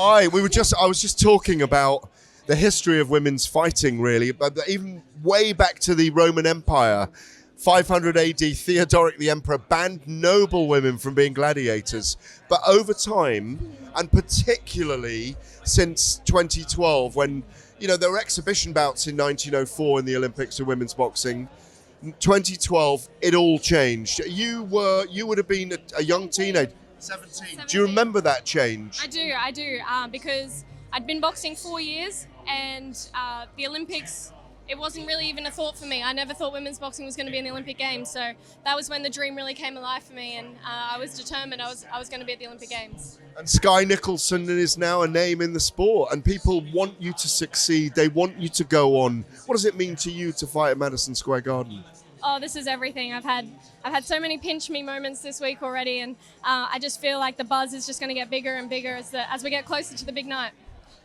Hi, I was just talking about the history of women's fighting, really, but even way back to the Roman Empire. 500 AD, Theodoric the Emperor banned noble women from being gladiators. But over time, and particularly since 2012, when there were exhibition bouts in 1904 in the Olympics of women's boxing, 2012, it all changed. You would have been a young teenager. 17. Do you remember that change? I do, because I'd been boxing 4 years, and the Olympics, it wasn't really even a thought for me. I never thought women's boxing was going to be in the Olympic Games, so that was when the dream really came alive for me, and I was determined I was going to be at the Olympic Games. And Skye Nicolson is now a name in the sport, and people want you to succeed. They want you to go on. What does it mean to you to fight at Madison Square Garden? Oh, this is everything. I've had so many pinch me moments this week already, and I just feel like the buzz is just going to get bigger and bigger as we get closer to the big night.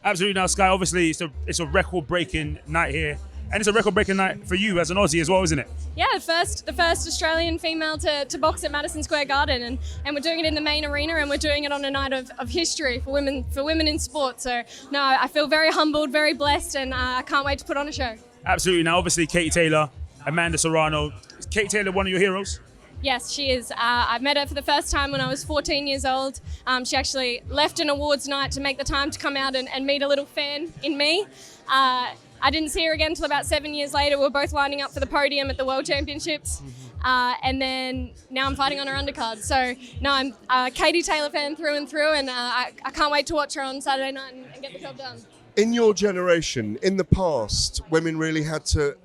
Absolutely. Now, Skye, obviously it's a record-breaking night here, and it's a record-breaking night for you as an Aussie as well, isn't it? Yeah, the first Australian female to box at Madison Square Garden, and we're doing it in the main arena, and we're doing it on a night of history for women in sport. So no, I feel very humbled, very blessed, and I can't wait to put on a show. Absolutely. Now, obviously, Katie Taylor, Amanda Serrano. Is Katie Taylor one of your heroes? Yes, she is. I met her for the first time when I was 14 years old. She actually left an awards night to make the time to come out and meet a little fan in me. I didn't see her again until about 7 years later. We were both lining up for the podium at the World Championships. And then now I'm fighting on her undercard. So no, I'm a Katie Taylor fan through and through, and I can't wait to watch her on Saturday night and get the job done. In your generation, in the past, women really had to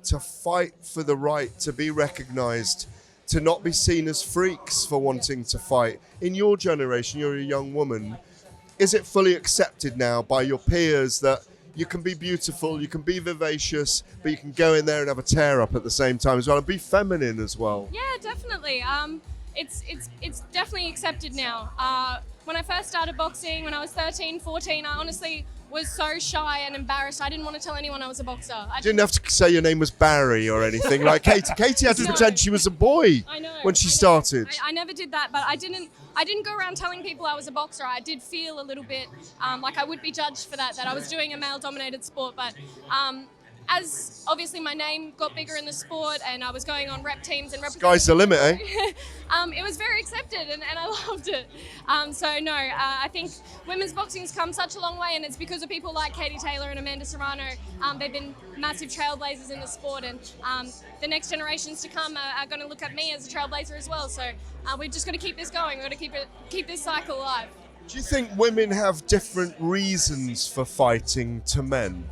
fight for the right to be recognised, to not be seen as freaks for wanting to fight. In your generation, you're a young woman. Is it fully accepted now by your peers that you can be beautiful, you can be vivacious, but you can go in there and have a tear up at the same time as well, and be feminine as well? Yeah, definitely. It's definitely accepted now. When I first started boxing, when I was 13, 14, I honestly was so shy and embarrassed. I didn't want to tell anyone I was a boxer. You didn't have to say your name was Barry or anything like Katie. Katie had to pretend she was a boy when she started. I never did that, but I didn't go around telling people I was a boxer. I did feel a little bit like I would be judged for that I was doing a male-dominated sport, but as obviously my name got bigger in the sport and I was going on rep teams and representing... Sky's the limit, eh? It was very accepted and I loved it. I think women's boxing's come such a long way, and it's because of people like Katie Taylor and Amanda Serrano. They've been massive trailblazers in the sport, and the next generations to come are going to look at me as a trailblazer as well. So we've just got to keep this going. We've got to keep this cycle alive. Do you think women have different reasons for fighting to men?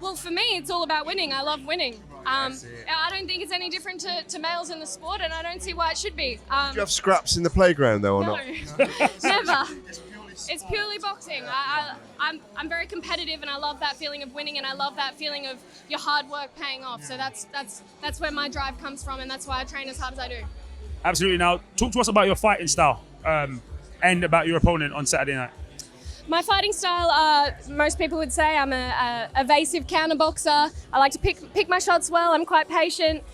Well, for me, it's all about winning. I love winning. I don't think it's any different to males in the sport, and I don't see why it should be. Do you have scraps in the playground, though, or no, not? Never. It's purely boxing. I'm very competitive, and I love that feeling of winning, and I love that feeling of your hard work paying off. So that's where my drive comes from, and that's why I train as hard as I do. Absolutely. Now, talk to us about your fighting style and about your opponent on Saturday night. My fighting style, most people would say I'm a evasive counter boxer. I like to pick my shots well. I'm quite patient.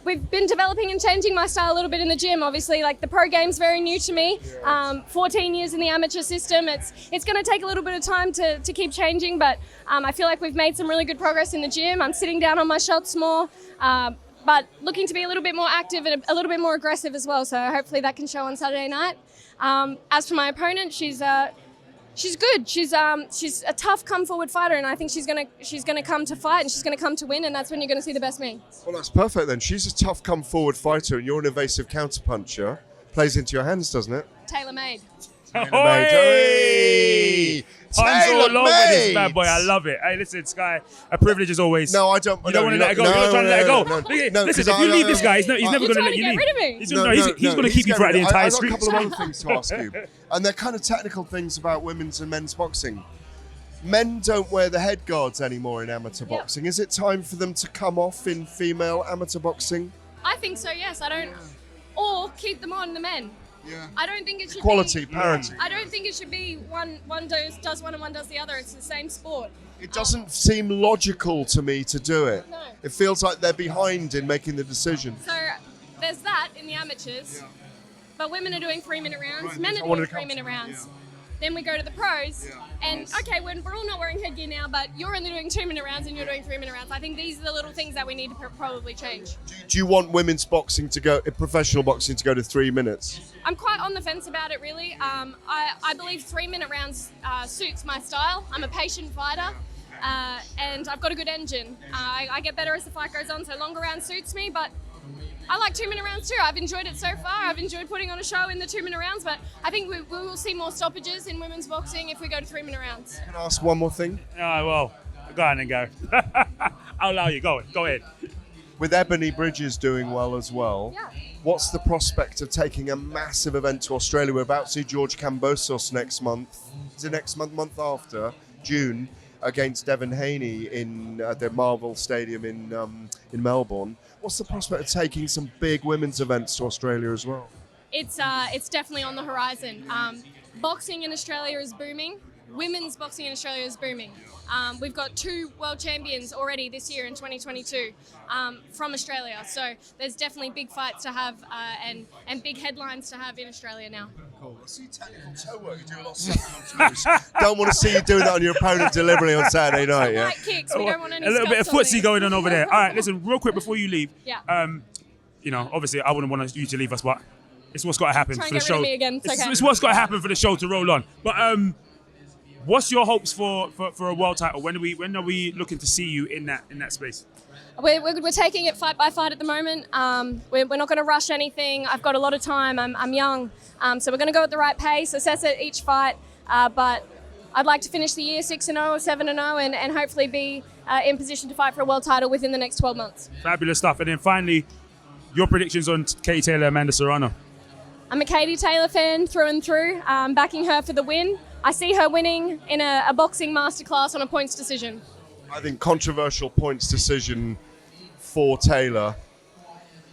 We've been developing and changing my style a little bit in the gym. Obviously, like the pro game's very new to me. 14 years in the amateur system. It's going to take a little bit of time to keep changing, but I feel like we've made some really good progress in the gym. I'm sitting down on my shots more, but looking to be a little bit more active and a little bit more aggressive as well. So hopefully that can show on Saturday night. As for my opponent, she's good. She's a tough come forward fighter, and I think she's gonna come to fight, and she's gonna come to win, and that's when you're gonna see the best me. Well, that's perfect then. She's a tough come forward fighter, and you're an evasive counterpuncher. Plays into your hands, doesn't it? Tailor-made. Hey! Hands all over this bad boy. I love it. Hey, listen, Skye, a privilege as always. No, I don't. You don't want to let it go. You're not trying to let it go. Listen, if you leave this guy, he's never going to let you leave. Get rid of me. He's going to keep you throughout the entire street. I've got a couple of other things to ask you, and they're kind of technical things about women's and men's boxing. Men don't wear the head guards anymore in amateur boxing. Is it time for them to come off in female amateur boxing? I think so. Yes, I don't. Or keep them on the men. Yeah. I don't think it should Equality, be... parity. I don't think it should be one does one and one does the other. It's the same sport. It doesn't seem logical to me to do it. No. It feels like they're behind in making the decision. So there's that in the amateurs, but women are doing 3-minute rounds. Men are doing 3-minute rounds. Then we go to the pros, and okay, we're all not wearing headgear now, but you're only doing 2-minute rounds and you're doing 3-minute rounds. I think these are the little things that we need to probably change. Do you want women's boxing to go, professional boxing to go to 3 minutes? I'm quite on the fence about it, really. I believe 3-minute rounds suits my style. I'm a patient fighter, and I've got a good engine. I get better as the fight goes on, so longer rounds suits me, but I like 2-minute rounds too. I've enjoyed it so far. I've enjoyed putting on a show in the 2-minute rounds, but I think we will see more stoppages in women's boxing if we go to 3-minute rounds. Can I ask one more thing? Oh, well, go on and go. I'll allow you. Go ahead. With Ebony Bridges doing well as well, what's the prospect of taking a massive event to Australia? We're about to see George Kambosos next month. Is it next month after, June, against Devon Haney in the Marvel Stadium in Melbourne. What's the prospect of taking some big women's events to Australia as well? It's definitely on the horizon. Boxing in Australia is booming. Women's boxing in Australia is booming. We've got 2 world champions already this year in 2022 from Australia. So there's definitely big fights to have and big headlines to have in Australia now. Cool. I see technical toe work. You do a lot of stuff on toes. Don't want to see you doing that on your opponent deliberately on Saturday night, yeah? Light kicks. We don't want any a little bit of scuffs on footsie me. going on over there. All right, listen, real quick before you leave. Yeah. You know, obviously, I wouldn't want you to leave us, but it's what's got to happen Try for and the get rid show. of me again. It's okay. It's what's got to happen for the show to roll on. But what's your hopes for a world title? When are we looking to see you in that space? We're taking it fight by fight at the moment. We're not going to rush anything. I've got a lot of time. I'm young, so we're going to go at the right pace, assess it each fight. But I'd like to finish the year 6-0 or 7-0, and hopefully be in position to fight for a world title within the next 12 months. Fabulous stuff. And then finally, your predictions on Katie Taylor, Amanda Serrano. I'm a Katie Taylor fan through and through, backing her for the win. I see her winning in a boxing masterclass on a points decision. I think controversial points decision for Taylor.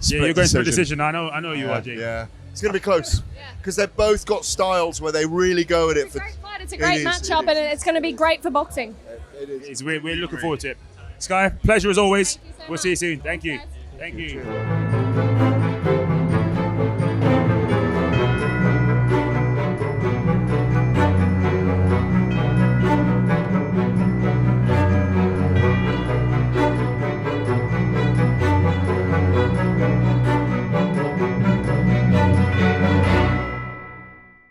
Yeah, you're going for a decision. I know you are, Jake. Yeah, it's going to be close because they've both got styles where they really go at it. It's a great fight. It's a great matchup, and it's going to be great for boxing. It is. We're looking forward to it. Skye, pleasure as always. Thank you so We'll much. see you soon. Thank you. Thanks. Thank you.